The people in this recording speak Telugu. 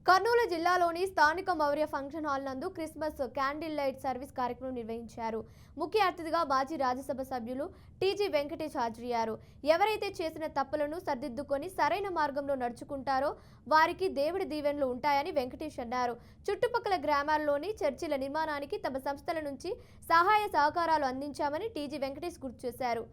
కర్నూలు జిల్లాలోని స్థానిక మౌర్య ఫంక్షన్ హాల్ నందు క్రిస్మస్ క్యాండిల్ లైట్ సర్వీస్ కార్యక్రమం నిర్వహించారు. ముఖ్య అతిథిగా మాజీ రాజ్యసభ సభ్యులు టీజీ వెంకటేష్ హాజరయ్యారు. ఎవరైతే చేసిన తప్పులను సరిదిద్దుకొని సరైన మార్గంలో నడుచుకుంటారో వారికి దేవుడి దీవెనలు ఉంటాయని వెంకటేష్ అన్నారు. చుట్టుపక్కల గ్రామాల్లోని చర్చిల నిర్మాణానికి తమ సంస్థల నుంచి సహాయ సహకారాలు అందించామని టీజీ వెంకటేష్ గుర్తు చేశారు.